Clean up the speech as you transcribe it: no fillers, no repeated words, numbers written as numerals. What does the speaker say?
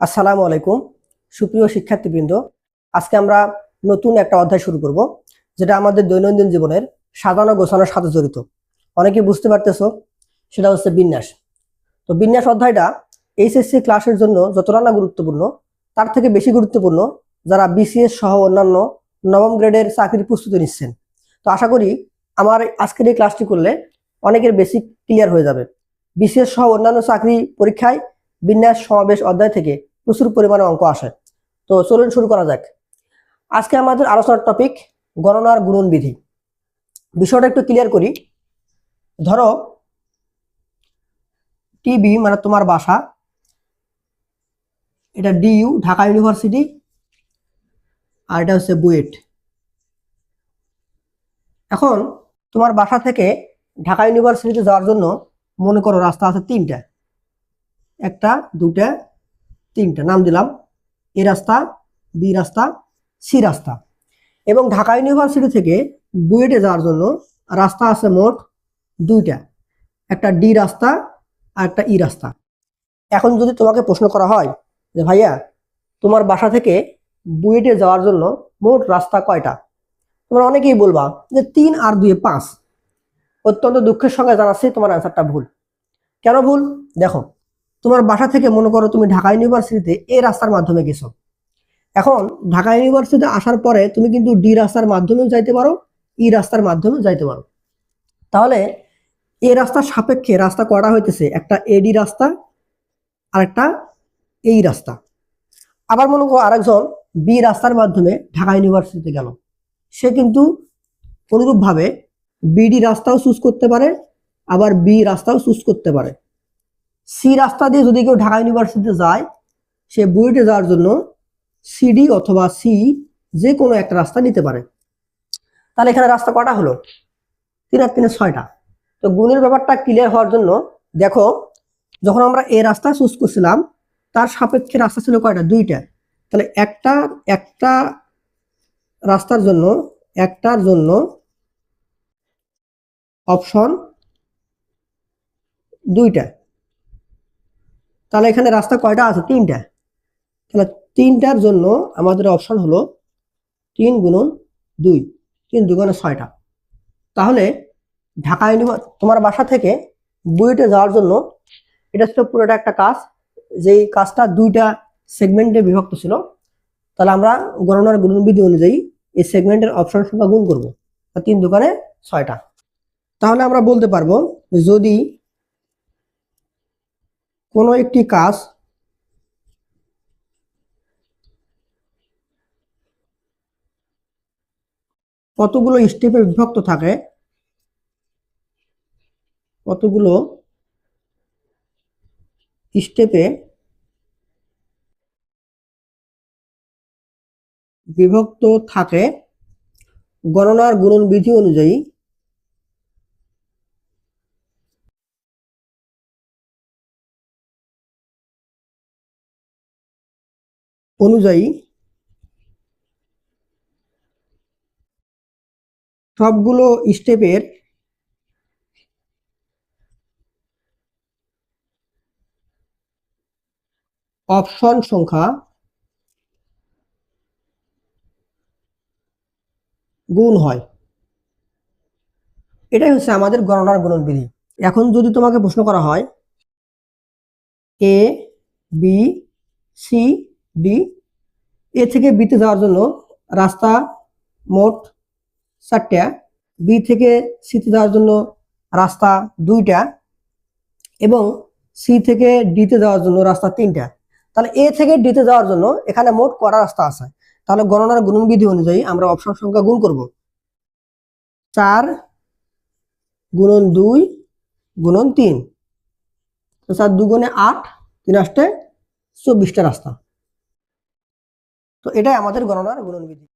আসসালামু আলাইকুম সুপ্রিয় শিক্ষার্থীবৃন্দ। আজকে আমরা নতুন একটা অধ্যায় শুরু করব, যেটা আমাদের দৈনন্দিন জীবনের সাজানো গোছানোর সাথে জড়িত। অনেকেই বুঝতে পারতেছো, সেটা হচ্ছে বিন্যাস। তো বিন্যাস অধ্যায়টা এইচএসসি ক্লাসের জন্য যতটা না গুরুত্বপূর্ণ, তার থেকে বেশি গুরুত্বপূর্ণ যারা বিসিএস সহ অন্যান্য নবম গ্রেডের চাকরির প্রস্তুতি নিচ্ছেন। তো আশা করি আমার আজকের এই ক্লাসটি করলে অনেকের বেসিক ক্লিয়ার হয়ে যাবে। বিসিএস সহ অন্যান্য চাকরি পরীক্ষায় বিন্যাস সমাবেশ অধ্যায় থেকে প্রচুর পরিমাণে অঙ্ক আসে। তো চলুন শুরু করা যাক। আজকে আমাদের আলোচনার টপিক গণনার গুণন বিধি। বিষয়টা একটু ক্লিয়ার করি। ধরো টিবি মানে তোমার বাসা, এটা ডিইউ ঢাকা ইউনিভার্সিটি, আর এটা হচ্ছে বুয়েট। এখন তোমার বাসা থেকে ঢাকা ইউনিভার্সিটিতে যাওয়ার জন্য মনে করো রাস্তা আছে তিনটা, একটা দুটা তিনটা, নাম দিলাম এ রাস্তা, বি রাস্তা, সি রাস্তা। এবং ঢাকা ইউনিভার্সিটি থেকে বুয়েটে যাওয়ার জন্য রাস্তা আছে মোট দুইটা, একটা ডি রাস্তা আর একটা ই রাস্তা। এখন যদি তোমাকে প্রশ্ন করা হয় যে ভাইয়া তোমার বাসা থেকে বুয়েটে যাওয়ার জন্য মোট রাস্তা কয়টা, তোমরা অনেকেই বলবা যে 3 আর 2 5। অত্যন্ত দুঃখের সঙ্গে জানাচ্ছি তোমার অ্যান্সারটা ভুল। কেন ভুল? দেখো, তোমার বাসা থেকে মনে করো তুমি ঢাকা ইউনিভার্সিটিতে এ রাস্তার মাধ্যমে গেছো। এখন ঢাকা ইউনিভার্সিটিতে আসার পরে তুমি কিন্তু ডি রাস্তার মাধ্যমেও যাইতে পারো, ই রাস্তার মাধ্যমেও যাইতে পারো। তাহলে এ রাস্তার সাপেক্ষে রাস্তা করা হইতেছে একটা এডি রাস্তা আর একটা এই রাস্তা। আবার মনে করো আরেকজন বি রাস্তার মাধ্যমে ঢাকা ইউনিভার্সিটিতে গেল, সে কিন্তু অনুরূপভাবে বিডি রাস্তাও চুজ করতে পারে, আবার বি রাস্তাও চুজ করতে পারে। সি রাস্তা দিয়ে যদি কেউ ঢাকা ইউনিভার্সিটিতে যায়, সে বুয়েটে যাওয়ার জন্য সিডি অথবা সি যে কোনো একটা রাস্তা নিতে পারে। তাহলে এখানে রাস্তা কটা হলো? 3 আর 3 6টা। তো গুণের ব্যাপারটা ক্লিয়ার হওয়ার জন্য দেখো, যখন আমরা এই রাস্তা চুজ করছিলাম তার সাপেক্ষে রাস্তা ছিল কয়টা? দুইটা। তাহলে একটা রাস্তার জন্য একটার জন্য অপশন দুইটা। তাহলে এখানে রাস্তা কয়টা আছে? 3টা। তাহলে 3টার জন্য আমাদের অপশন হলো 3 গুণন 2, 3 দুগুণে 6টা। তাহলে ঢাকা ইউনিভার্সিটি তোমার বাসা থেকে বুয়েটে যাওয়ার জন্য এটা ছিল পুরোটা একটা কাজ, যেই কাজটা 2টা সেগমেন্টে বিভক্ত ছিল। তাহলে আমরা গণনার গুণবিধি অনুযায়ী এই সেগমেন্টের অপশন সংখ্যা গুণ করবো, 3 দুগুণে 6টা। তাহলে আমরা বলতে পারবো যদি কোনো একটি কাজ কতগুলো স্টেপে বিভক্ত থাকে, কতগুলো স্টেপে বিভক্ত থাকে গণনার গুণন বিধি অনুযায়ী সবগুলো স্টেপের অপশন সংখ্যা গুণ হয়। এটাই হচ্ছে আমাদের গণনার গুণন বিধি। এখন যদি তোমাকে প্রশ্ন করা হয় এ বি সি ডি, এ থেকে বিতে যাওয়ার জন্য রাস্তা মোট 4টা, বি থেকে সিতে যাওয়ার জন্য রাস্তা 2টা, এবং সি থেকে ডিতে যাওয়ার জন্য রাস্তা 3টা। তাহলে এ থেকে ডিতে যাওয়ার জন্য এখানে মোট কটা রাস্তা আছে? তাহলে গণনার গুণন বিধি অনুযায়ী আমরা অপশন সংখ্যা গুণ করব। 4 গুণন 2 গুণন 3, তো 4 দুগুণে 8, 3 আসতে 24টা রাস্তা। তো এটাই আমাদের গণনার গুণন বিধি।